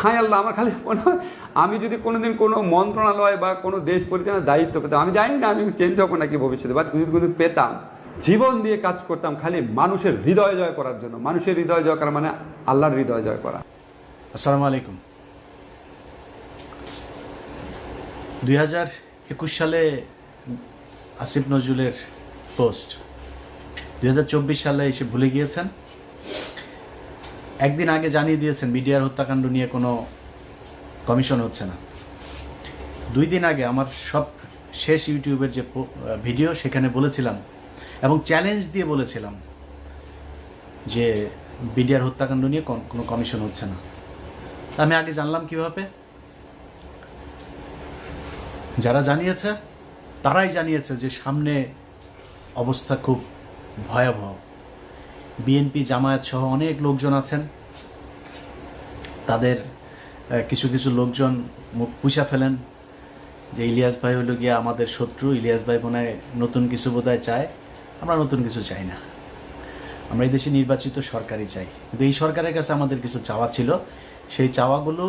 হায় আল্লাহ, আমার খালি মনে হয় আমি যদি কোনোদিন কোনো মন্ত্রণালয় বা কোনো দেশ পরিচালনার দায়িত্ব পেতাম, আমি জানি না আমি চেঞ্জ হবো নাকি ভবিষ্যতে, বা যদি কোনো পেতাম, জীবন দিয়ে কাজ করতাম খালি মানুষের হৃদয় জয় করার জন্য। মানুষের হৃদয় জয় করা মানে আল্লাহর হৃদয় জয় করা। আসসালামু আলাইকুম। 2021 সালে আসিফ নজরুলের পোস্ট, 2024 সালে এসে ভুলে গিয়েছেন। একদিন আগে জানিয়ে দিয়েছেন মিডিয়ার হত্যাকাণ্ড নিয়ে কোনো কমিশন হচ্ছে না। 2 দিন আগে আমার সব শেষ ইউটিউবের যে ভিডিও, সেখানে বলেছিলাম এবং চ্যালেঞ্জ দিয়ে বলেছিলাম যে মিডিয়ার হত্যাকাণ্ড নিয়ে কোনো কমিশন হচ্ছে না। আমি আগে জানলাম কিভাবে? যারা জানিয়েছে তারাই জানিয়েছে যে সামনে অবস্থা খুব ভয়াবহ। বিএনপি, জামায়াত সহ অনেক লোকজন আছেন, তাদের কিছু কিছু লোকজন মুখ পুষা ফেলেন যে ইলিয়াস ভাই হলো গিয়ে আমাদের শত্রু, ইলিয়াস ভাই মনে হয় নতুন কিছু বোধহয় চায়। আমরা নতুন কিছু চাই না, আমরা এই দেশে নির্বাচিত সরকারই চাই। কিন্তু এই সরকারের কাছে আমাদের কিছু চাওয়া ছিল, সেই চাওয়াগুলো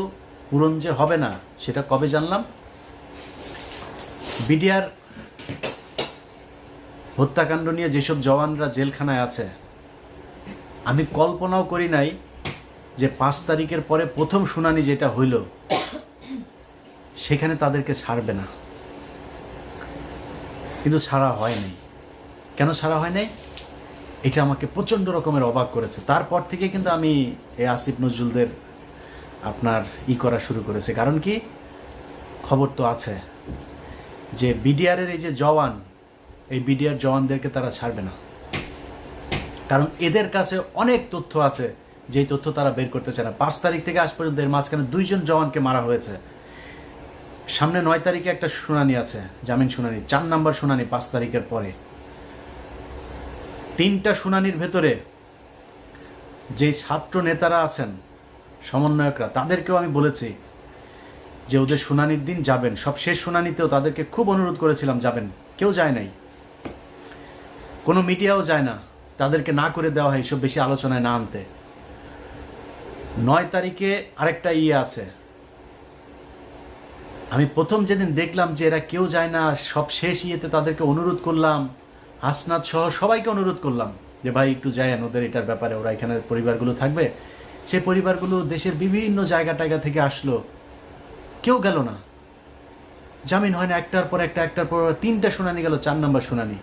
পূরণ যে হবে না সেটা কবে জানলাম? বিডিআর হত্যাকাণ্ড নিয়ে যেসব জওয়ানরা জেলখানায় আছে, আমি কল্পনাও করি নাই যে 5 তারিখের পরে প্রথম শুনানি যেটা হইল সেখানে তাদেরকে ছাড়বে না। কিন্তু ছাড়া হয় নাই। কেন ছাড়া হয় নাই? এটা আমাকে প্রচণ্ড রকমের অবাক করেছে। তারপর থেকে কিন্তু আমি এই আসিফ নজরুলদের করা শুরু করেছে। কারণ কি, খবর তো আছে যে বিডিআরের এই যে জওয়ান, এই বিডিআর জওয়ানদেরকে তারা ছাড়বে না। কারণ এদের কাছে অনেক তথ্য আছে, যেই তথ্য তারা বের করতে চায় না। 5 তারিখ থেকে আজ পর্যন্ত এর মাঝখানে 2 জন জওয়ানকে মারা হয়েছে। সামনে 9 তারিখে একটা শুনানি আছে, জামিন শুনানি, 4 নম্বর শুনানি 5 তারিখের পরে। 3টা শুনানির ভেতরে যে ছাত্র নেতারা আছেন, সমন্বয়করা, তাদেরকেও আমি বলেছি যে ওদের শুনানির দিন যাবেন। সব শেষ শুনানিতেও তাদেরকে খুব অনুরোধ করেছিলাম যাবেন, কেউ যায় নাই, কোনো মিডিয়াও যায় না, তাদেরকে না করে দেওয়া হয় এসব বেশি আলোচনায় না আনতে। 9 তারিখে আরেকটা আছে। আমি প্রথম যেদিন দেখলাম যে এরা কেউ যায় না, সব শেষ তাদেরকে অনুরোধ করলাম, হাসনাত সহ সবাইকে অনুরোধ করলাম যে ভাই একটু যায়েন, ওদের এটার ব্যাপারে, ওরা এখানে পরিবারগুলো থাকবে। সেই পরিবারগুলো দেশের বিভিন্ন জায়গা থেকে আসলো, কেউ গেল না। জামিন হয় না, একটার পর 3টা শুনানি গেল, 4 নম্বর শুনানি।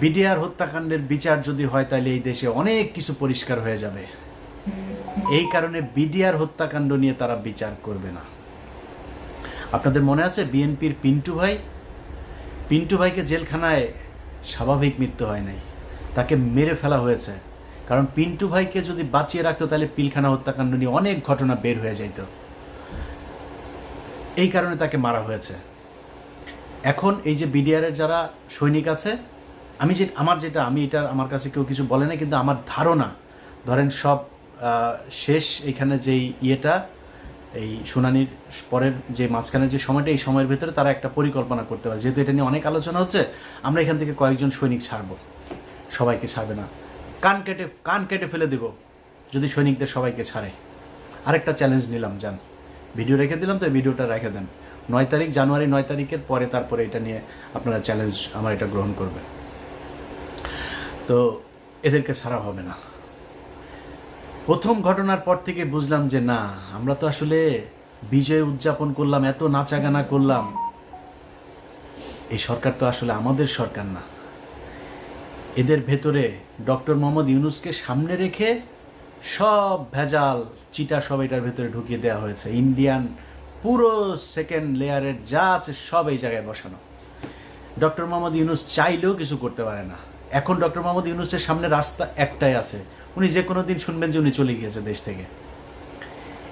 বিডিআর হত্যাকাণ্ডের বিচার যদি হয় তাহলে এই দেশে অনেক কিছু পরিষ্কার হয়ে যাবে। এই কারণে বিডিআর হত্যাকাণ্ড নিয়ে তারা বিচার করবে না। আপনাদের মনে আছে বিএনপির পিন্টু ভাইকে জেলখানায় স্বাভাবিক মৃত্যু হয় নাই, তাকে মেরে ফেলা হয়েছে। কারণ পিন্টু ভাইকে যদি বাঁচিয়ে রাখতো তাহলে পিলখানা হত্যাকাণ্ড নিয়ে অনেক ঘটনা বের হয়ে যেত, এই কারণে তাকে মারা হয়েছে। এখন এই যে বিডিআরের যারা সৈনিক আছে, আমার কাছে কেউ কিছু বলে না, কিন্তু আমার ধারণা, ধরেন সব শেষ এখানে যেই এই শুনানির পরের যে মাঝখানের যে সময়টা, এই সময়ের ভেতরে তারা একটা পরিকল্পনা করতে পারে। যেহেতু এটা নিয়ে অনেক আলোচনা হচ্ছে, আমরা এখান থেকে কয়েকজন সৈনিক ছাড়বো, সবাইকে ছাড়বে না। কান কেটে ফেলে দেব যদি সৈনিকদের সবাইকে ছাড়ে। আরেকটা চ্যালেঞ্জ নিলাম, যান, ভিডিও রেখে দিলাম, তো এই ভিডিওটা রেখে দেন। 9 তারিখ, জানুয়ারি 9 তারিখের পরে, তারপরে এটা নিয়ে আপনারা চ্যালেঞ্জ আমার এটা গ্রহণ করবেন। তো এদেরকে ছাড়া হবে না। প্রথম ঘটনার পর থেকে বুঝলাম যে না, আমরা তো আসলে বিজয় উদযাপন করলাম, এত নাচাগানা করলাম, এই সরকার তো আসলে আমাদের সরকার না। এদের ভেতরে ডক্টর মোহাম্মদ ইউনূসকে সামনে রেখে সব ভেজাল চিটা সব এটার ভেতরে ঢুকিয়ে দেওয়া হয়েছে। ইন্ডিয়ান পুরো সেকেন্ড লেয়ারের যা আছে সব এই জায়গায় বসানো। ডক্টর মোহাম্মদ ইউনূস চাইলেও কিছু করতে পারে না। এখন ডক্টর মোহাম্মদ ইউনূসের সামনে রাস্তা একটাই আছে, উনি যে কোনো দিন শুনবেন যে উনি চলে গিয়েছে দেশ থেকে।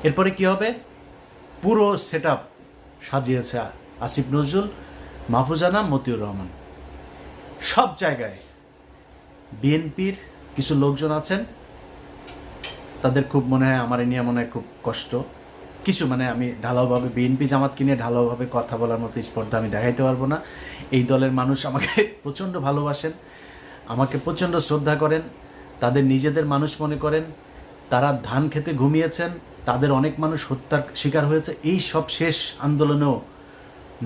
এরপরে কি হবে? পুরো সেট আপ সাজিয়েছে আসিফ নজরুল, মাহফুজা আনাম, মতিউর রহমান। সব জায়গায় বিএনপির কিছু লোকজন আছেন, তাদের খুব মনে হয় আমার নিয়ে মনে হয় খুব কষ্ট কিছু, আমি ঢালাওভাবে বিএনপি জামাতকে নিয়ে ঢালাওভাবে কথা বলার মতো স্পর্ধা আমি দেখাইতে পারবো না। এই দলের মানুষ আমাকে প্রচণ্ড ভালোবাসেন, আমাকে প্রচণ্ড শ্রদ্ধা করেন, তাদের নিজেদের মানুষ মনে করেন। তারা ধান খেতে ঘুমিয়েছেন, তাদের অনেক মানুষ হত্যার শিকার হয়েছে। এই সব শেষ আন্দোলনেও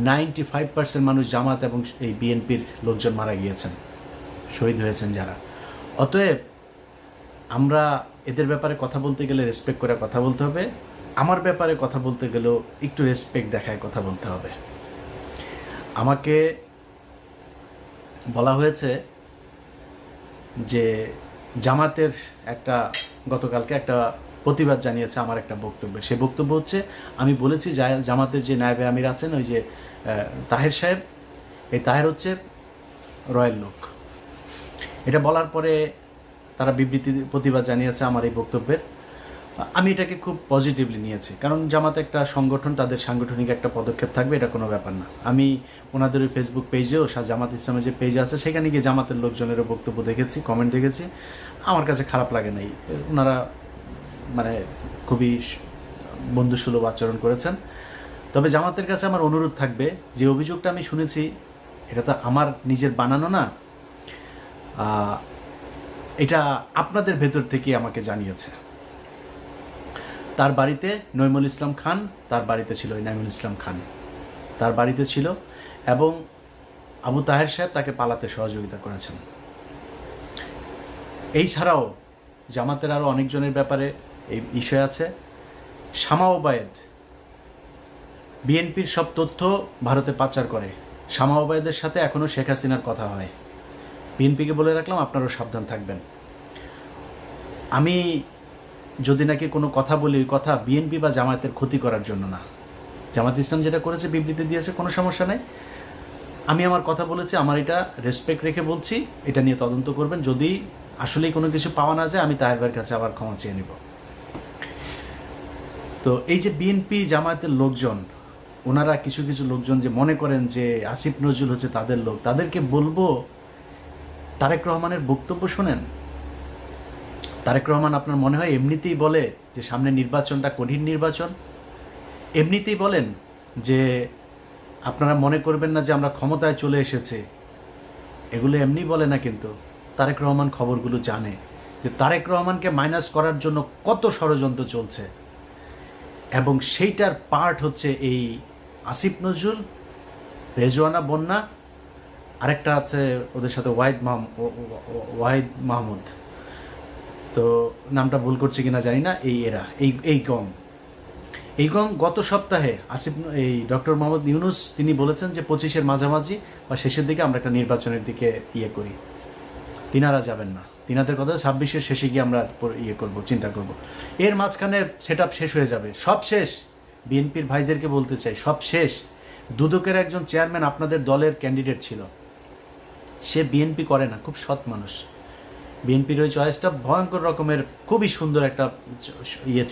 95% মানুষ জামাত এবং এই বিএনপির লোকজন মারা গিয়েছেন, শহীদ হয়েছেন যারা। অতএব আমরা এদের ব্যাপারে কথা বলতে গেলে রেসপেক্ট করে কথা বলতে হবে, আমার ব্যাপারে কথা বলতে গেলেও একটু রেসপেক্ট দেখায় কথা বলতে হবে। আমাকে বলা হয়েছে যে জামাতের একটা গতকালকে একটা প্রতিবাদ জানিয়েছে আমার একটা বক্তব্যে। সে বক্তব্য হচ্ছে, আমি বলেছি জামাতের যে নায়েবে আমির আছেন ওই যে তাহের সাহেব, এই তাহের হচ্ছে রয়্যাল লোক। এটা বলার পরে তারা বিবৃতি প্রতিবাদ জানিয়েছে আমার এই বক্তব্যের। আমি এটাকে খুব পজিটিভলি নিয়েছি, কারণ জামাত একটা সংগঠন, তাদের সাংগঠনিক একটা পদক্ষেপ থাকবে, এটা কোনো ব্যাপার না। আমি ওনাদের ওই ফেসবুক পেজেও জামাত ইসলামের যে পেজ আছে সেখানে গিয়ে জামাতের লোকজনেরও বক্তব্য দেখেছি, কমেন্ট দেখেছি, আমার কাছে খারাপ লাগে নাই। ওনারা মানে খুবই বন্ধুসুলভ আচরণ করেছেন। তবে জামাতের কাছে আমার অনুরোধ থাকবে, যে অভিযোগটা আমি শুনেছি এটা তো আমার নিজের বানানো না, এটা আপনাদের ভেতর থেকে আমাকে জানিয়েছে। তার বাড়িতে নইমুল ইসলাম খান, তার বাড়িতে ছিল নাইমুল ইসলাম খান, তার বাড়িতে ছিল, এবং আবু তাহের সাহেব তাকে পালাতে সহযোগিতা করেছেন। এই ছাড়াও জামাতের আরও অনেকজনের ব্যাপারে এই বিষয় আছে। শামা ওবায়েদ বিএনপির সব তথ্য ভারতে পাচার করে। শামা ওবায়েদের সাথে এখনও শেখ হাসিনার কথা হয়। বিএনপিকে বলে রাখলাম, আপনারাও সাবধান থাকবেন। আমি যদি নাকি কোনো কথা বলি, ওই কথা বিএনপি বা জামায়াতের ক্ষতি করার জন্য না। জামাত ইসলাম যেটা করেছে, বিবৃতি দিয়েছে, কোনো সমস্যা নেই। আমি আমার কথা বলেছি, আমার এটা রেসপেক্ট রেখে বলছি, এটা নিয়ে তদন্ত করবেন। যদি আসলেই কোনো কিছু পাওয়া না যায়, আমি তাহের ভাইয়ের কাছে আবার ক্ষমা চেয়ে নেব। তো এই যে বিএনপি জামায়াতের লোকজন, ওনারা কিছু কিছু লোকজন যে মনে করেন যে আসিফ নজরুল হচ্ছে তাদের লোক, তাদেরকে বলবো তারেক রহমানের বক্তব্য শোনেন। তারেক রহমান আপনার মনে হয় এমনিতেই বলে যে সামনে নির্বাচনটা কঠিন নির্বাচন? এমনিতেই বলেন যে আপনারা মনে করবেন না যে আমরা ক্ষমতায় চলে এসেছে? এগুলো এমনি বলে না, কিন্তু তারেক রহমান খবরগুলো জানে যে তারেক রহমানকে মাইনাস করার জন্য কত ষড়যন্ত্র চলছে, এবং সেইটার পার্ট হচ্ছে এই আসিফ নজরুল, রেজওয়ানা বন্যা, আরেকটা আছে ওদের সাথে ওয়াহিদ মাহমুদ, তো নামটা ভুল করছি কিনা জানি না। এই গং গত সপ্তাহে এই ডক্টর মোহাম্মদ ইউনুস তিনি বলেছেন যে 25-এর মাঝামাঝি বা শেষের দিকে আমরা একটা নির্বাচনের দিকে করি। তিনারা যাবেন না, তিনাদের কথা 26-এর শেষে গিয়ে আমরা চিন্তা করব। এর মাঝখানে সেট আপ শেষ হয়ে যাবে, সব শেষ। বিএনপির ভাইদেরকে বলতে চাই, সব শেষ। দুদকের একজন চেয়ারম্যান আপনাদের দলের ক্যান্ডিডেট ছিল, সে বিএনপি করে না, খুব সৎ মানুষ। বিএনপির ওই চয়েসটা ভয়ঙ্কর রকমের খুবই সুন্দর একটা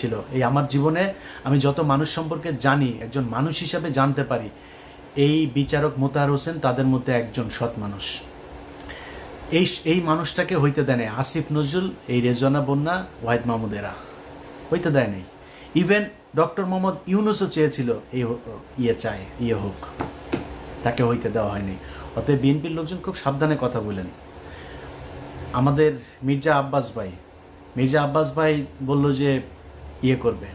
ছিল। এই আমার জীবনে আমি যত মানুষ সম্পর্কে জানি, একজন মানুষ হিসাবে জানতে পারি, এই বিচারক মোতাহার হোসেন তাদের মধ্যে একজন সৎ মানুষ। এই মানুষটাকে হইতে দেয় নাই আসিফ নজরুল, এই রেজওয়ানা বন্যা, ওয়াহিদ মাহমুদেরা হইতে দেয় নাই। ইভেন ডক্টর মোহাম্মদ ইউনুসও চেয়েছিল এই হোক, তাকে হইতে দেওয়া হয়নি। অতএব বিএনপির লোকজন খুব সাবধানে কথা বলেন। আমাদের মির্জা আব্বাস ভাই বলল যে করবে।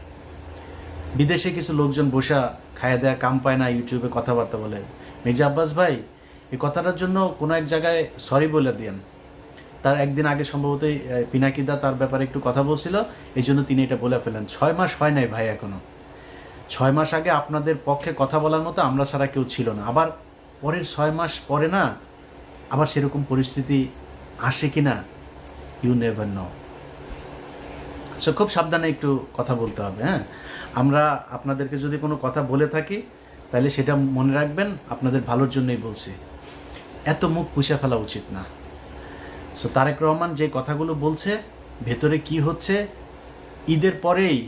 বিদেশে কিছু লোকজন বসা খায়া দেয়া কাম পায় না, ইউটিউবে কথাবার্তা বলে। মির্জা আব্বাস ভাই এই কথাটার জন্য কোনো এক জায়গায় সরি বলে দিয়েন। তার একদিন আগে সম্ভবত পিনাকিদা তার ব্যাপারে একটু কথা বলছিল, এই জন্য তিনি এটা বলে ফেলেন। 6 মাস হয় নাই ভাই এখনো। 6 মাস আগে আপনাদের পক্ষে কথা বলার মতো আমরা ছাড়া কেউ ছিল না। আবার পরের 6 মাস পরে না আবার সেরকম পরিস্থিতি আসে কিনা, ইউ নেভার নো। সো খুব সাবধানে একটু কথা বলতে হবে। হ্যাঁ, আমরা আপনাদেরকে যদি কোনো কথা বলে থাকি তাহলে সেটা মনে রাখবেন, আপনাদের ভালোর জন্যই বলছি। এত মুখ পুষে ফেলা উচিত না। সো তারেক রহমান যে কথাগুলো বলছে, ভেতরে কি হচ্ছে, ঈদের পরেই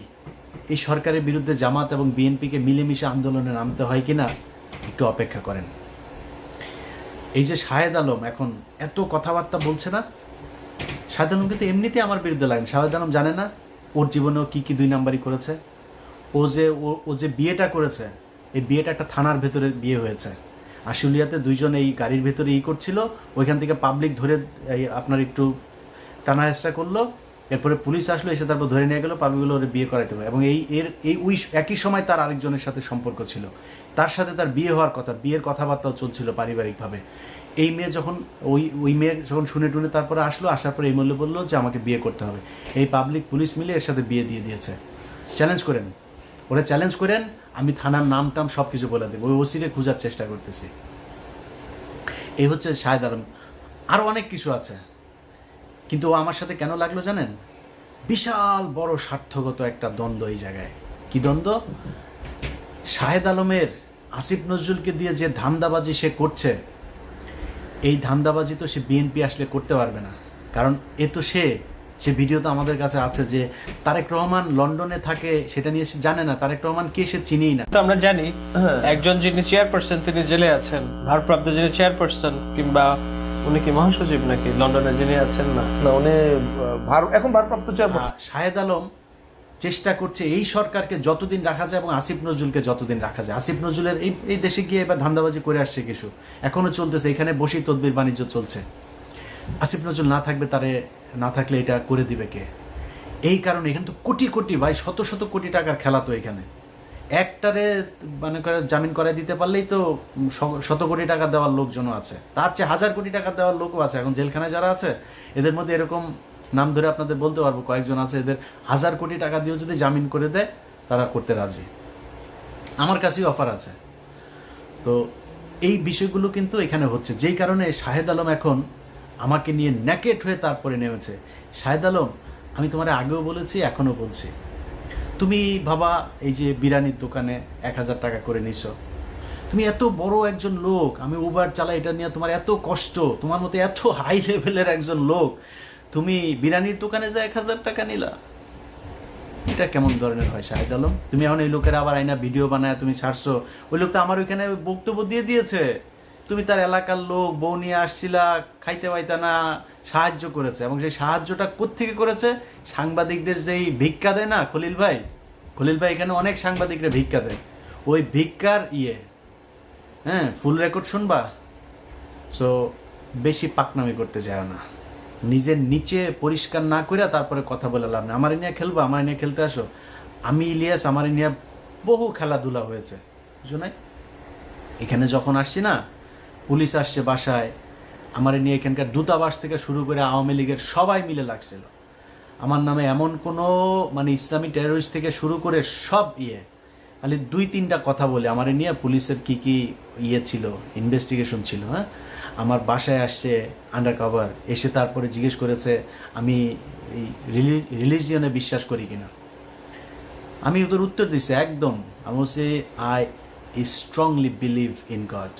এই সরকারের বিরুদ্ধে জামাত এবং বিএনপিকে মিলেমিশে আন্দোলনে নামতে হয় কিনা একটু অপেক্ষা করেন। এই যে শাহেদ আলম এখন এত কথাবার্তা বলছে না, শাহেদ আলম কিন্তু এমনিতে আমার বিরুদ্ধে লাগেন। শাহেদ আলম জানে না ওর জীবনেও কি 2 নাম্বারই করেছে। ও যে বিয়েটা করেছে, এই বিয়েটা একটা থানার ভেতরে বিয়ে হয়েছে। আশুলিয়াতে 2 জন এই গাড়ির ভেতরে করছিল, ওইখান থেকে পাবলিক ধরে আপনার একটু টানা হেঁচড়া করলো, এরপরে পুলিশ আসলো, এসে তারপর ধরে নিয়ে গেল, পাবিগুলো ওর বিয়ে করাইতে হবে। এবং ওই একই সময় তার আরেকজনের সাথে সম্পর্ক ছিল, তার সাথে তার বিয়ে হওয়ার কথা, বিয়ের কথাবার্তাও চলছিল পারিবারিকভাবে। এই মেয়ে যখন ওই মেয়ে যখন শুনে টুনে তারপরে আসার পরে এই মূল্য বললো যে আমাকে বিয়ে করতে হবে। এই পাবলিক পুলিশ মিলে এর সাথে বিয়ে দিয়ে দিয়েছে। চ্যালেঞ্জ করেন, ওরা চ্যালেঞ্জ করেন, আমি থানার নাম টাম সব কিছু বলে দেবো, ওই ওসিরে খোঁজার চেষ্টা করতেছি। এই হচ্ছে শাহেদ আলম। আরও অনেক কিছু আছে, কিন্তু ও আমার সাথে কেন লাগলো জানেন? বিশাল বড় স্বার্থগত একটা দ্বন্দ্ব এই জায়গায়। কি দ্বন্দ্ব? শাহেদ আলমের আসিফ নজরুলকে দিয়ে যে ধান্দাবাজি সে করছে, এই ধান্দাবাজি তো সে বিএনপি আসলে করতে পারবে না। কারণ এ তো সে ভিডিও তো আমাদের কাছে আছে যে তারেক রহমান লন্ডনে থাকে, সেটা নিয়ে সে জানে না। তারেক রহমান কে সে চিনেই না। তো আমরা জানি একজন যিনি চেয়ারপারসন তিনি জেলে আছেন, ভারপ্রাপ্ত যিনি চেয়ারপারসন, কিংবা উনি কি মহাসচিব নাকি লন্ডনে যিনি আছেন? না, না, উনি এখন ভারপ্রাপ্ত চেয়ারপারসন। শাহেদ আলম চেষ্টা করছে এই সরকারকে যতদিন রাখা যায় এবং আসিফ নজরুলকে যতদিন রাখা যায়। আসিফ নজরুলের এই দেশে গিয়ে এবার ধান্দাবাজি করে আসছে কিছু, এখনো চলতেছে, এখানে বসেই তদবির বাণিজ্য চলছে। আসিফ নজরুল না থাকলে এটা করে দিবে কে? এই কারণে এখানে তো কোটি কোটি, ভাই শত শত কোটি টাকার খেলা। তো এখানে একটারে মানে করে জামিন করাই দিতে পারলেই তো শত কোটি টাকা দেওয়ার লোকজনও আছে, তার চেয়ে 1000 কোটি টাকা দেওয়ার লোকও আছে। এখন জেলখানায় যারা আছে এদের মধ্যে এরকম নাম ধরে আপনাদের বলতে পারবো কয়েকজন আছে, এদের 1000 কোটি টাকা দিয়েও যদি জামিন করে দেয় তারা করতে রাজি। আমার কাছেই অফার আছে। তো এই বিষয়গুলো কিন্তু এখানে হচ্ছে, যেই কারণে শাহেদ আলম এখন আমাকে নিয়ে ন্যাকেট হয়ে তারপরে নেমেছে। শাহেদ আলম, আমি তোমার আগেও বলেছি, এখনও বলছি, তুমি বাবা এই যে বিরিয়ানির দোকানে 1000 টাকা করে নিছো, তুমি এত বড় একজন লোক, আমি উবার চালাই, এটা নিয়ে তোমার এত কষ্ট, তোমার মতো এত হাই লেভেলের একজন লোক, তুমি বিরিয়ানির দোকানে যা 1000 টাকা নিলা, এটা কেমন ধরনের হয় শাহেদ আলম? তুমি এখন এই লোকের আবার আইনা ভিডিও বানায় তুমি ছাড়ছো। ওই লোকটা আমার ওইখানে বক্তব্য দিয়ে দিয়েছে, তুমি তার এলাকার লোক, বউ নিয়ে আসছিলা, খাইতে পাইতা না, সাহায্য করেছে। এবং সেই সাহায্যটা কোত্থেকে করেছে? সাংবাদিকদের যেই ভিক্ষা দেয় না খলিল ভাই এখানে অনেক সাংবাদিকরা ভিক্ষা দেয়, ওই ভিক্ষার ফুল রেকর্ড শুনবা। সো বেশি পাকনামি করতে যায় না, নিজের নিচে পরিষ্কার না করে তারপরে কথা বলে লাভ না। আমার নিয়ে খেলবা, আমার নিয়ে খেলতে আসো। আমি ইলিয়াস, আমার নিয়ে বহু খেলাধুলা হয়েছে, বুঝো নাই? এখানে যখন আসছি না, পুলিশ আসছে বাসায়, আমার নিয়ে এখানকার দূতাবাস থেকে শুরু করে আওয়ামী লীগের সবাই মিলে লাগছিল আমার নামে। এমন কোনো মানে ইসলামী টেরোরিস্ট থেকে শুরু করে সব খালি 2-3টা কথা বলে আমার নিয়ে পুলিশের কি ছিল, ইনভেস্টিগেশন ছিল। আমার বাসায় আসছে আন্ডার কভার, এসে তারপরে জিজ্ঞেস করেছে আমি এই রিলিজিয়নে বিশ্বাস করি কিনা। আমি ওদের উত্তর দিচ্ছি একদম, আমি বলছি I strongly believe in god.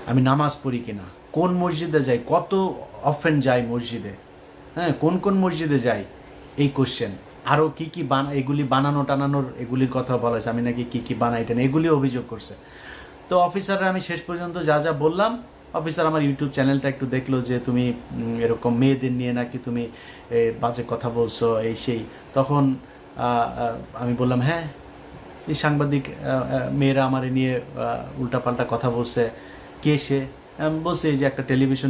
আমি নামাজ পড়ি কিনা, কোন মসজিদে যাই, কত অফেন যাই মসজিদে, কোন মসজিদে যাই, এই কোশ্চেন। আরও কি এগুলি বানানো টানানোর এগুলির কথা বলা হয়েছে, আমি নাকি কি বানাই টানা, এগুলি অভিযোগ করছে। তো অফিসাররা আমি শেষ পর্যন্ত যা বললাম, অফিসার আমার ইউটিউব চ্যানেলটা একটু দেখলো যে তুমি এরকম মেয়েদের নিয়ে নাকি তুমি বাজে কথা বলছো, এই সেই। তখন আমি বললাম হ্যাঁ, এই সাংবাদিক মেয়েরা আমার নিয়ে উল্টাপাল্টা কথা বলছে। কে সে? বলছে এই যে একটা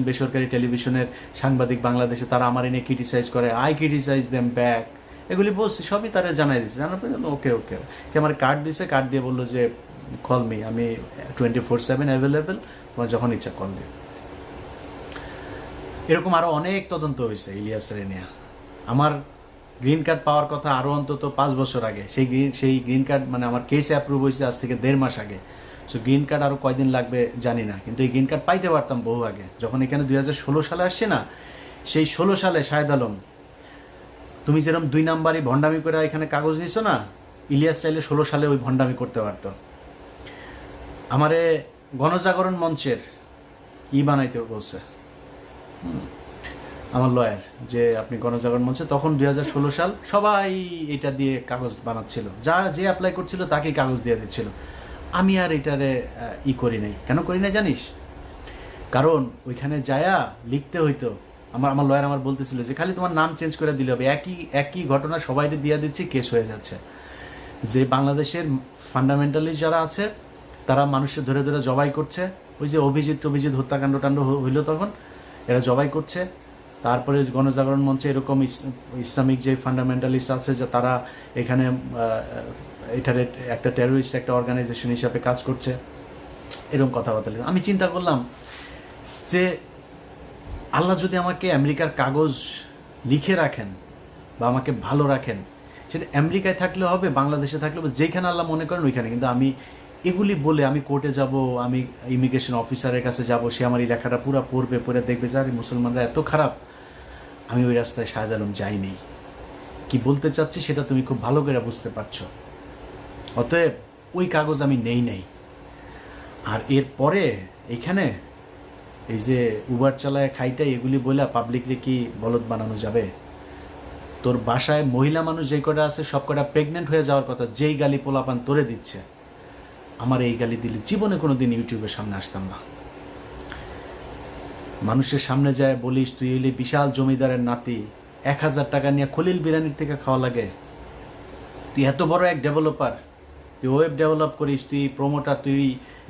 বেসরকারি টেলিভিশনের সাংবাদিক বাংলাদেশে, তারা আমার নিয়ে ক্রিটিসাইজ করে, আই ক্রিটিসাইজ দেম ব্যাক, এগুলি বলছি, সবই তারা জানাই দিচ্ছে। জানার পরে ওকে সে আমার কার্ড দিছে, কার্ড দিয়ে বললো যে কল মি, আমি 24/7 অ্যাভেলেবেল, তোমার যখন ইচ্ছা কল দিও। এরকম আরও অনেক তদন্ত হয়েছে ইলিয়াসের নিয়ে। আমার গ্রিন কার্ড পাওয়ার কথা আরও অন্তত 5 বছর আগে, সেই গ্রিন কার্ড মানে আমার কেসে অ্যাপ্রুভ হয়েছে আজ থেকে 1.5 মাস আগে। সো গ্রিন কার্ড আরও কয়দিন লাগবে জানি না, কিন্তু এই গ্রিন কার্ড পাইতে পারতাম বহু আগে। যখন এখানে 2016 সালে আসছে না, সেই 16 সালে শাহেদ আলম তুমি যেরকম 2 নাম্বারই ভণ্ডামি করে এখানে কাগজ নিছো না, ইলিয়াস চাইলে 16 সালে ওই ভণ্ডামি করতে পারতো। আমারে গণজাগরণ মঞ্চের বানাইতে বলছে আমার লয়ার, যে আপনি গণজাগরণ মঞ্চে, তখন 2016 সাল, সবাই এটা দিয়ে কাগজ বানাচ্ছিল, যে অ্যাপ্লাই করছিল তাকেই কাগজ দিয়ে দিচ্ছিল। আমি আর এটারে করি নাই। কেন করি না জানিস? কারণ ওইখানে যায়া লিখতে হইতো, আমার লয়ার আমার বলতেছিল যে খালি তোমার নাম চেঞ্জ করে দিলে হবে, একই ঘটনা সবাই দিয়ে দিচ্ছি, কেস হয়ে যাচ্ছে। যে বাংলাদেশের ফান্ডামেন্টালিস্ট যারা আছে তারা মানুষের ধরে জবাই করছে, ওই যে অভিজিৎ হত্যাকাণ্ড হইলো, তখন এরা জবাই করছে, তারপরে গণজাগরণ মঞ্চে এরকম ইসলামিক যে ফান্ডামেন্টালিস্ট আছে যে তারা এখানে এটার একটা টেরোরিস্ট একটা অর্গানাইজেশন হিসাবে কাজ করছে, এরকম কথাবার্তা। আমি চিন্তা করলাম যে আল্লাহ যদি আমাকে আমেরিকার কাগজ লিখে রাখেন বা আমাকে ভালো রাখেন, সেটা আমেরিকায় থাকলে হবে, বাংলাদেশে থাকলে হবে, যেখানে আল্লাহ মনে করেন ওইখানে। কিন্তু আমি এগুলি বলে আমি কোর্টে যাব, আমি ইমিগ্রেশন অফিসারের কাছে যাব, সে আমার এই লেখাটা পুরো পড়বে, পড়ে দেখবে যে আরে মুসলমানরা এত খারাপ। আমি ওই রাস্তায় শাহেদ আলম যাইনি। কি বলতে চাচ্ছি সেটা তুমি খুব ভালো করে বুঝতে পারছো। অতএব ওই কাগজ আমি নেই। আর এরপরে এখানে এই যে উবার চালায় খাইটাই এগুলি বলে পাবলিকরে কি বলদ বানানো যাবে? তোর বাসায় মহিলা মানুষ যেই কটা আছে সব কটা প্রেগনেন্ট হয়ে যাওয়ার কথা, যেই গালি পোলাপান তোরে দিচ্ছে, আমার এই গালি দিলে জীবনে কোনো দিন ইউটিউবের সামনে আসতাম না। মানুষের সামনে যায় বলিস তুই এলি বিশাল জমিদারের নাতি, 1000 টাকা নিয়ে খলিল বিরিয়ানির থেকে খাওয়া লাগে, তুই এত বড় এক ডেভেলপার, তুই ওয়েব ডেভেলপ করিস, তুই প্রমোটার, তুই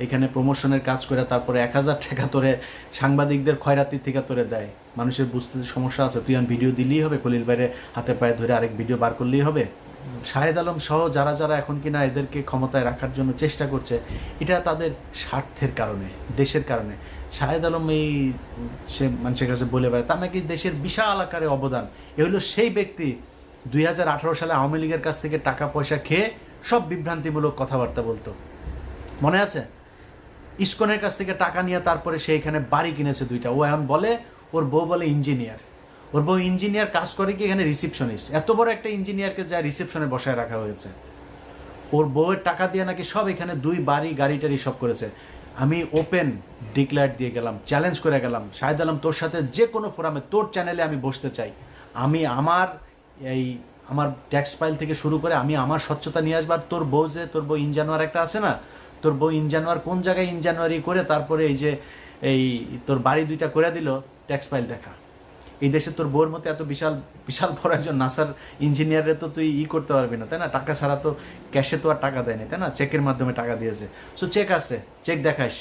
এখানে প্রমোশনের কাজ করে তারপরে 1000 টাকা তোরে সাংবাদিকদের খয়রাতির থেকে তোরে দেয়। মানুষের বুঝতে সমস্যা আছে, তুই ভিডিও দিলেই হবে, খলিল বাইরে হাতে পায়ে ধরে আরেক ভিডিও বার করলেই হবে। শাহেদ আলম সহ যারা যারা এখন কিনা এদেরকে ক্ষমতায় রাখার জন্য চেষ্টা করছে, এটা তাদের স্বার্থের কারণে, দেশের কারণে। শাহেদ আলম এই সে মানুষের কাছে বলে বেড়ায় তার নাকি দেশের বিশাল আকারে অবদান। এ হলো সেই ব্যক্তি 2018 সালে আওয়ামী লীগের কাছ থেকে টাকা পয়সা খেয়ে সব বিভ্রান্তিমূলক কথাবার্তা বলতো, মনে আছে? ইসকনের কাছ থেকে টাকা নিয়ে তারপরে সে এখানে বাড়ি কিনেছে 2টা। ও এখন বলে ওর বউ বলে ইঞ্জিনিয়ার, ওর বউ ইঞ্জিনিয়ার কাজ করে কি এখানে রিসেপশনিস্ট। এত বড় একটা ইঞ্জিনিয়ারকে যা রিসেপশনে বসায় রাখা হয়েছে, ওর বউয়ের টাকা দিয়ে নাকি সব এখানে 2 বাড়ি গাড়ি টাড়ি সব করেছে। আমি ওপেন ডিক্লেয়ার দিয়ে গেলাম, চ্যালেঞ্জ করে গেলাম, শাহেদ আলম তোর সাথে যে কোনো ফোরামে তোর চ্যানেলে আমি বসতে চাই। আমি আমার ট্যাক্স ফাইল থেকে শুরু করে আমি আমার স্বচ্ছতা নিয়ে আসবার। তোর বউ ইনজানুয়ার একটা আছে না, তোর বউ ইনজানুয়ার কোন জায়গায় ইনজানুয়ারি করে তারপরে এই তোর বাড়ি 2টা করে দিল, ট্যাক্স ফাইল দেখা। এই দেশে তোর বউর মতো এত বিশাল বিশাল বড় একজন নাসার ইঞ্জিনিয়ারে তো তুই করতে পারবি না, তাই না? টাকা ছাড়া তো ক্যাশে তো আর টাকা দেয়নি, তাই না? চেকের মাধ্যমে টাকা দিয়েছে। সো চেক আছে, চেক দেখাইস,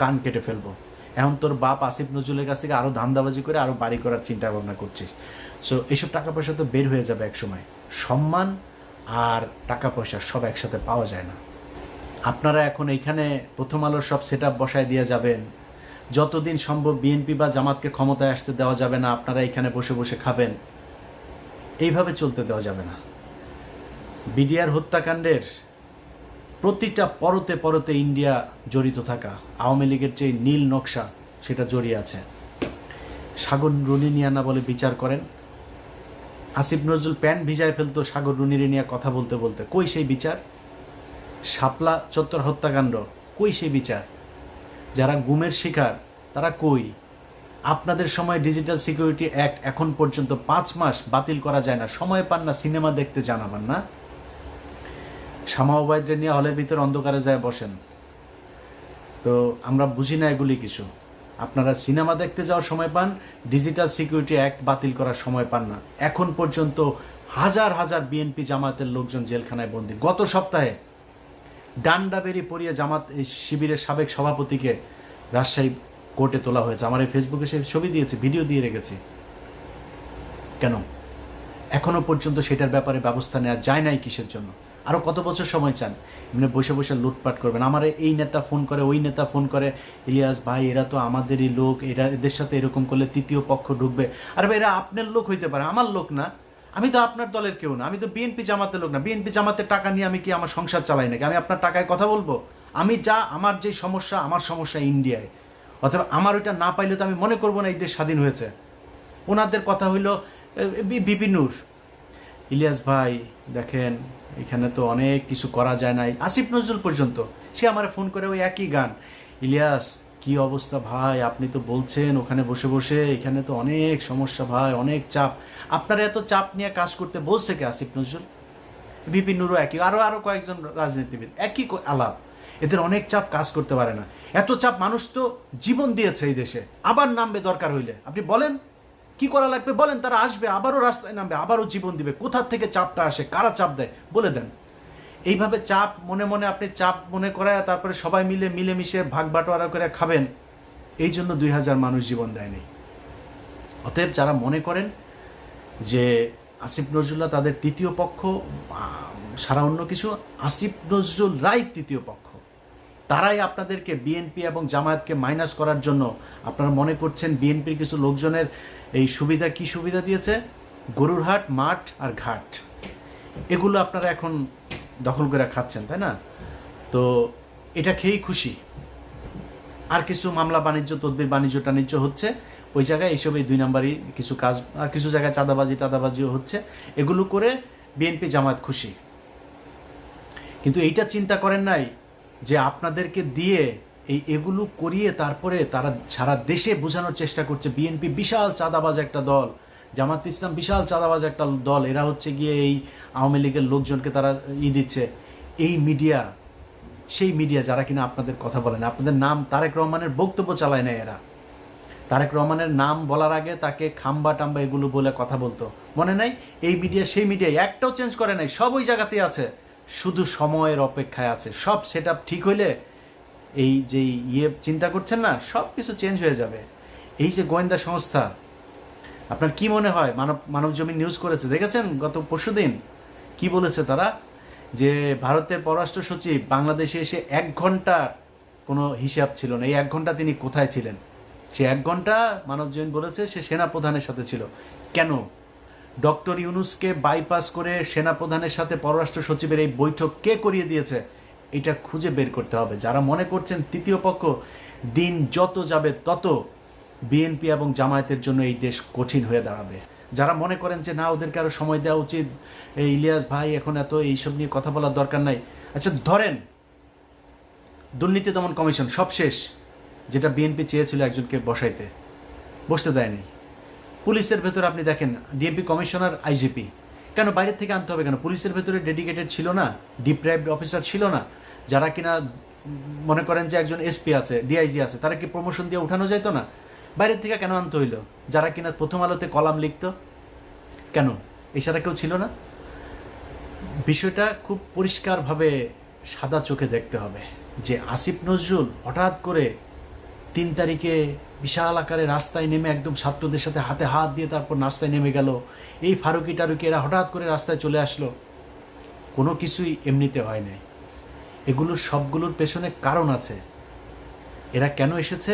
কান কেটে ফেলবো। এখন তোর বাপ আসিফ নজরুলের কাছ থেকে আরও ধান্দাবাজি করে আরও বাড়ি করার চিন্তা ভাবনা করছিস। সো এইসব টাকা পয়সা তো বের হয়ে যাবে এক সময়। সম্মান আর টাকা পয়সা সব একসাথে পাওয়া যায় না। আপনারা এখন এইখানে প্রথম আলোর সব সেট আপ বসায় দিয়ে যাবেন, যতদিন সম্ভব বিএনপি বা জামাতকে ক্ষমতায় আসতে দেওয়া যাবে না, আপনারা এখানে বসে বসে খাবেন, এইভাবে চলতে দেওয়া যাবে না। বিডিআর হত্যাকাণ্ডের প্রতিটা পরতে পরতে ইন্ডিয়া জড়িত থাকা, আওয়ামী লীগের যে নীল নকশা সেটা জড়িয়ে আছে। সাগর রুনিনিয়ানা বলে বিচার করেন, আসিফ নজরুল প্যান্ট ভিজায় ফেলতো সাগর রুনিরে নিয়ে কথা বলতে বলতে, কই সেই বিচার? শাপলা চত্বর হত্যাকাণ্ড, কই সেই বিচার? যারা গুমের শিকার তারা কই? আপনাদের সময় ডিজিটাল সিকিউরিটি অ্যাক্ট এখন পর্যন্ত 5 মাস বাতিল করা যায় না, সময় পান না, সিনেমা দেখতে জানাবেন না। শামা ওবায়দরে নিয়ে হলের ভিতরে অন্ধকারে যায় বসেন, তো আমরা বুঝি না এগুলি কিছু। আপনারা সিনেমা দেখতে যাওয়ার সময় পান, ডিজিটাল সিকিউরিটি অ্যাক্ট বাতিল করার সময় পান না। এখন পর্যন্ত হাজার হাজার বিএনপি জামাতের লোকজন জেলখানায় বন্দী। গত সপ্তাহে ডান্ডা বেরি পরিয়ে জামাত শিবিরের সাবেক সভাপতিকে রাজশাহী কোর্টে তোলা হয়েছে। আমার এই ফেসবুকে সে ছবি দিয়েছে, ভিডিও দিয়ে রেখেছি। কেন এখনো পর্যন্ত সেটার ব্যাপারে ব্যবস্থা নেওয়া যায় নাই? কিসের জন্য? আরও কত বছর সময় চান? এমনি বসে বসে লুটপাট করবেন। আমার এই নেতা ফোন করে, ওই নেতা ফোন করে, ইলিয়াস ভাই এরা তো আমাদেরই লোক, এদের সাথে এরকম করলে তৃতীয় পক্ষ ঢুকবে। আর ভাই এরা আপনার লোক হইতে পারে, আমার লোক না। আমি তো আপনার দলের কেউ না, আমি তো বিএনপি জামাতের লোক না। বিএনপি জামাতের টাকা নিয়ে আমি কি আমার সংসার চালাই নাকি? আমি আপনার টাকায় কথা বলবো? আমার যে সমস্যা, আমার সমস্যা ইন্ডিয়ায়। অথবা আমার ওইটা না পাইলে তো আমি মনে করবো না এই দেশ স্বাধীন হয়েছে। ওনাদের কথা হইল বিপি নূর, ইলিয়াস ভাই দেখেন এখানে তো অনেক কিছু করা যায় নাই। আসিফ নজরুল পর্যন্ত সে আমার ফোন করে ওই একই গান, ইলিয়াস কি অবস্থা ভাই, আপনি তো বলছেন ওখানে বসে বসে, এখানে তো অনেক সমস্যা ভাই, অনেক চাপ। আপনারা এত চাপ নিয়ে কাজ করতে বলছে কে আসিফ নজরুল? বিপি নূরও একই, আরও কয়েকজন রাজনীতিবিদ একই আলাপ। এদের অনেক চাপ, কাজ করতে পারে না। এত চাপ, মানুষ তো জীবন দিয়েছে এই দেশে, আবার নামবে দরকার হইলে। আপনি বলেন কি করা লাগবে, বলেন, তারা আসবে, আবারও রাস্তায় নামবে, আবারও জীবন দিবে। কোথা থেকে চাপটা আসে, কারা চাপ দেয় বলে দেন। এইভাবে চাপ মনে মনে আপনি চাপ মনে করায় তারপরে সবাই মিলেমিশে ভাগ বাটোয়ারা করে খাবেন। এই জন্য 2000 মানুষ জীবন দেয়নি। অতএব যারা মনে করেন যে আসিফ নজরুল্লাহ তাদের তৃতীয় পক্ষ, সারা অন্য কিছু, আসিফ নজরুল রায় তৃতীয় পক্ষ, তারাই আপনাদেরকে বিএনপি এবং জামায়াতকে মাইনাস করার জন্য আপনারা মনে করছেন বিএনপির কিছু লোকজনের এই সুবিধা, কি সুবিধা দিয়েছে, গরুর হাট, মাঠ আর ঘাট, এগুলো আপনারা এখন দখল করে খাচ্ছেন, তাই না? তো এটা খেয়েই খুশি। আর কিছু মামলা বাণিজ্য, তদবির বাণিজ্য টাণিজ্য হচ্ছে ওই জায়গায়, এইসব এই 2 নাম্বারই কিছু কাজ, আর কিছু জায়গায় চাঁদাবাজিও হচ্ছে, এগুলো করে বিএনপি জামায়াত খুশি। কিন্তু এইটা চিন্তা করেন নাই যে আপনাদেরকে দিয়ে এগুলো করিয়ে তারপরে তারা সারা দেশে বোঝানোর চেষ্টা করছে বিএনপি বিশাল চাঁদাবাজ একটা দল, জামাত ইসলাম বিশাল চাঁদাবাজ একটা দল, এরা হচ্ছে গিয়ে এই আওয়ামী লীগের লোকজনকে তারা দিচ্ছে। এই মিডিয়া, সেই মিডিয়া যারা কিনা আপনাদের কথা বলেন, আপনাদের নাম তারেক রহমানের বক্তব্য চালায় না এরা, তারেক রহমানের নাম বলার আগে তাকে খাম্বা টাম্বা এগুলো বলে কথা বলতো, মনে নাই? এই মিডিয়া সেই মিডিয়া একটাও চেঞ্জ করে নাই, সব ওই জায়গাতেই আছে, শুধু সময়ের অপেক্ষায় আছে। সব সেট ঠিক হইলে এই যে চিন্তা করছেন না, সব কিছু চেঞ্জ হয়ে যাবে। এই যে গোয়েন্দা সংস্থা, আপনার কি মনে হয়? মানব জমিন নিউজ করেছে, দেখেছেন গত পরশুদিন কি বলেছে তারা? যে ভারতের পররাষ্ট্র সচিব বাংলাদেশে এসে 1 ঘন্টার কোনো হিসাব ছিল না, এই 1 ঘন্টা তিনি কোথায় ছিলেন? সে 1 ঘন্টা মানব জমিন বলেছে সে সেনাপ্রধানের সাথে ছিল। কেন? ডক্টর ইউনূসকে বাইপাস করে সেনাপ্রধানের সাথে পররাষ্ট্র সচিবের এই বৈঠক কে করিয়ে দিয়েছে? এটা খুঁজে বের করতে হবে। যারা মনে করছেন তৃতীয় পক্ষ, দিন যত যাবে তত বিএনপি এবং জামায়াতের জন্য এই দেশ কঠিন হয়ে দাঁড়াবে। যারা মনে করেন যে না, ওদেরকে আরও সময় দেওয়া উচিত, এই ইলিয়াস ভাই এখন এত এইসব নিয়ে কথা বলার দরকার নাই, আচ্ছা ধরেন দুর্নীতি দমন কমিশন সব শেষ, যেটা বিএনপি চেয়েছিল একজনকে বসতে দেয়নি। পুলিশের ভেতরে আপনি দেখেন ডিএমপি কমিশনার, আইজিপি, কেন বাইরের থেকে আনতে হবে কেন? পুলিশের ভেতরে ডেডিকেটেড ছিল না, ডিপ্রাইভড অফিসার ছিল না, যারা কিনা মনে করেন যে একজন এসপি আছে, ডিআইজি আছে, তারা কি প্রমোশন দিয়ে উঠানো যেত না? বাইরের থেকে কেন আনতে হইলো? যারা কিনা প্রথম আলোতে কলাম লিখত, কেন এছাড়া কেউ ছিল না? বিষয়টা খুব পরিষ্কারভাবে সাদা চোখে দেখতে হবে যে আসিফ নজরুল হঠাৎ করে 3 তারিখে বিশাল আকারে রাস্তায় নেমে একদম ছাত্রদের সাথে হাতে হাত দিয়ে তারপর রাস্তায় নেমে গেল, এই ফারুকি টারুকি এরা হঠাৎ করে রাস্তায় চলে আসলো, কোনো কিছুই এমনিতে হয় নাই। এগুলোর সবগুলোর পেছনে কারণ আছে। এরা কেন এসেছে,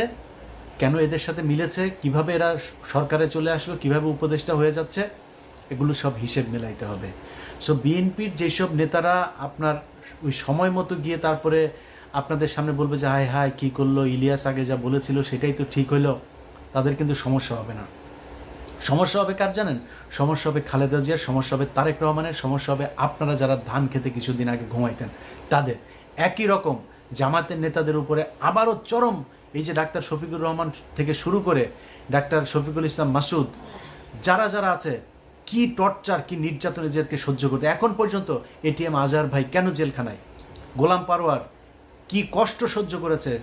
কেন এদের সাথে মিলেছে, কিভাবে এরা সরকারে চলে আসলো, কিভাবে উপদেষ্টা হয়ে যাচ্ছে, এগুলো সব হিসেব মেলাইতে হবে। সো বিএনপির যেসব নেতারা আপনার ওই সময় মতো গিয়ে তারপরে আপনাদের সামনে বলবে যে হায় হায় কী করলো, ইলিয়াস আগে যা বলেছিল সেটাই তো ঠিক হইলো, তাদের কিন্তু সমস্যা হবে না। সমস্যা হবে কার জানেন? সমস্যা হবে খালেদা জিয়ার, সমস্যা হবে তারেক রহমানের, সমস্যা হবে আপনারা যারা ধান খেতে কিছুদিন আগে ঘুমাইতেন তাদের। একই রকম জামাতের নেতাদের উপরে আবারও চরম, এই যে ডাক্তার শফিকুর রহমান থেকে শুরু করে ডাক্তার শফিকুল ইসলাম মাসুদ, যারা যারা আছে, কি টর্চার, কি নির্যাতন এদেরকে সহ্য করতে। এখন পর্যন্ত এটিএম আজহার ভাই কেন জেলখানায়, গোলাম পারওয়ার কি কষ্ট সহ্য করেছে,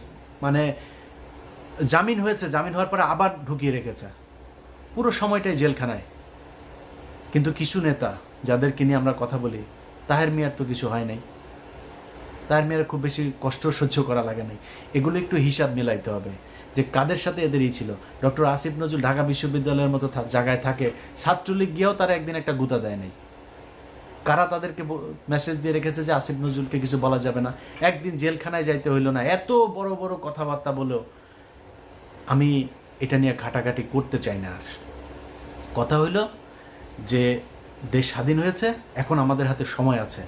মানে জামিন হয়েছে, জামিন হওয়ার পরে আবার ঢুকিয়ে রেখেছে, পুরো সময়টাই জেলখানায়। কিন্তু কিছু নেতা যাদেরকে নিয়ে আমরা কথা বলি, তাহের মিয়ার তো কিছু হয় নাই, তাহের মিয়ার খুব বেশি কষ্ট সহ্য করা লাগে নাই। এগুলো একটু হিসাব মেলাইতে হবে যে কাদের সাথে এদেরই ছিল। ডক্টর আসিফ নজরুল ঢাকা বিশ্ববিদ্যালয়ের মতো জায়গায় থাকে, ছাত্রলীগ গিয়েও তারা একদিন একটা গুতা দেয় নাই। কারা তাদেরকে মেসেজ দিয়ে রেখেছে যে আসিফ নজরুলকে কিছু বলা যাবে না, একদিন জেলখানায় যাইতে হইল না, এত বড় বড় কথাবার্তা বলেও। আমি এটা নিয়ে ঘাটাঘাটি করতে চাই না। আর কথা হইল যে দেশ স্বাধীন হয়েছে, এখন আমাদের হাতে সময় আছে।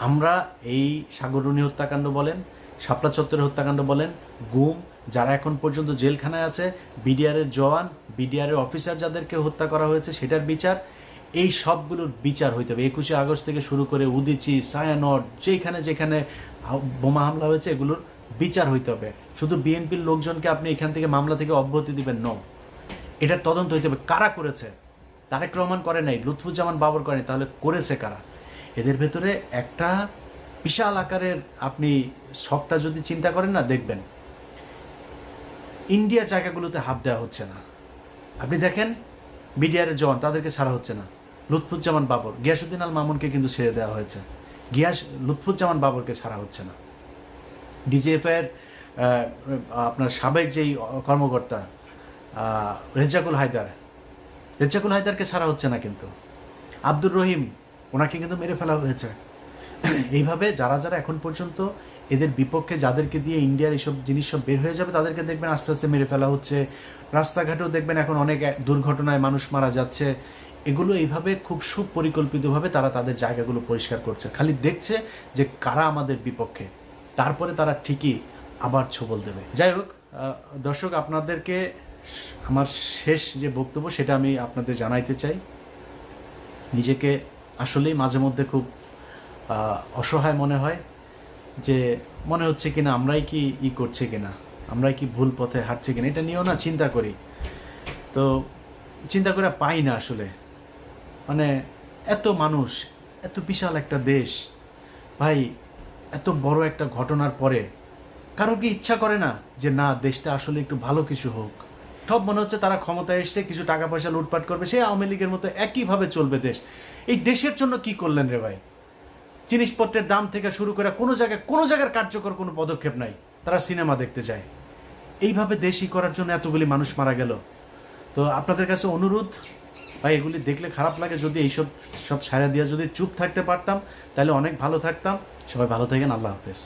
আমরা এই সাগররুনি হত্যাকাণ্ড বলেন, শাপলা চত্বরের হত্যাকাণ্ড বলেন, গুম, যারা এখন পর্যন্ত জেলখানায় আছে, বিডিআরের জওয়ান, বিডিআরের অফিসার যাদেরকে হত্যা করা হয়েছে সেটার বিচার, এই সবগুলোর বিচার হইতে হবে। 21শে আগস্ট থেকে শুরু করে উদিচি, ছায়ানট, যেখানে যেখানে বোমা হামলা হয়েছে এগুলোর বিচার হইতে হবে। শুধু বিএনপির লোকজনকে আপনি এখান থেকে মামলা থেকে অব্যাহতি দিবেন ন, এটার তদন্ত হইতে হবে কারা করেছে। তারেক রহমান করে নাই, লুৎফুজ্জামান বাবর করে নাই, তাহলে করেছে কারা? এদের ভেতরে একটা বিশাল আকারের আপনি সবটা যদি চিন্তা করেন না, দেখবেন ইন্ডিয়ার জায়গাগুলোতে হাত দেওয়া হচ্ছে না। আপনি দেখেন বিডিআরের জওয়ান, তাদেরকে ছাড়া হচ্ছে না। লুৎফুজ্জামান বাবর, গিয়াসউদ্দিন আল মামুনকে কিন্তু ছেড়ে দেওয়া হয়েছে, লুৎফুজ্জামান বাবরকে ছাড়া হচ্ছে না। ডিজিএফআইয়ের আপনার সাবেক যেই কর্মকর্তা রেজ্জাকুল হায়দারকে ছাড়া হচ্ছে না, কিন্তু আব্দুর রহিম ওনাকে কিন্তু মেরে ফেলা হয়েছে। এইভাবে যারা যারা এখন পর্যন্ত এদের বিপক্ষে, যাদেরকে দিয়ে ইন্ডিয়ার এইসব জিনিস সব বের হয়ে যাবে, তাদেরকে দেখবেন আস্তে আস্তে মেরে ফেলা হচ্ছে। রাস্তাঘাটেও দেখবেন এখন অনেক দুর্ঘটনায় মানুষ মারা যাচ্ছে। এগুলো এইভাবে খুব সুপরিকল্পিতভাবে তারা তাদের জায়গাগুলো পরিষ্কার করছে, খালি দেখছে যে কারা আমাদের বিপক্ষে, তারপরে তারা ঠিকই আবার ছোবল দেবে। যাই হোক দর্শক, আপনাদেরকে আমার শেষ যে বক্তব্য সেটা আমি আপনাদের জানাইতে চাই। নিজেকে আসলেই মাঝে মধ্যে খুব অসহায় মনে হয়, যে মনে হচ্ছে কিনা আমরাই কি করছি কিনা, আমরাই কি ভুল পথে হাঁটছি কিনা, এটা নিয়েও না চিন্তা করি। তো চিন্তা করে পাই না আসলে, মানে এত মানুষ, এত বিশাল একটা দেশ, ভাই এত বড় একটা ঘটনার পরে কারো কি ইচ্ছা করে না যে না, দেশটা আসলে একটু ভালো কিছু হোক? সব মনে হচ্ছে তারা ক্ষমতায় এসছে, কিছু টাকা পয়সা লুটপাট করবে, সেই আওয়ামী লীগের মতো একইভাবে চলবে দেশ। এই দেশের জন্য কি করলেন রে ভাই? জিনিসপত্রের দাম থেকে শুরু করে কোনো জায়গার কার্যকর কোনো পদক্ষেপ নাই, তারা সিনেমা দেখতে যায়। এইভাবে দেশই করার জন্য এতগুলি মানুষ মারা গেল। তো আপনাদের কাছে অনুরোধ, ভাই এগুলি দেখলে খারাপ লাগে, যদি এইসব ছাড়া দিয়ে যদি চুপ থাকতে পারতাম তাহলে অনেক ভালো থাকতাম। সবাই ভালো থাকেন, আল্লাহ হাফেজ।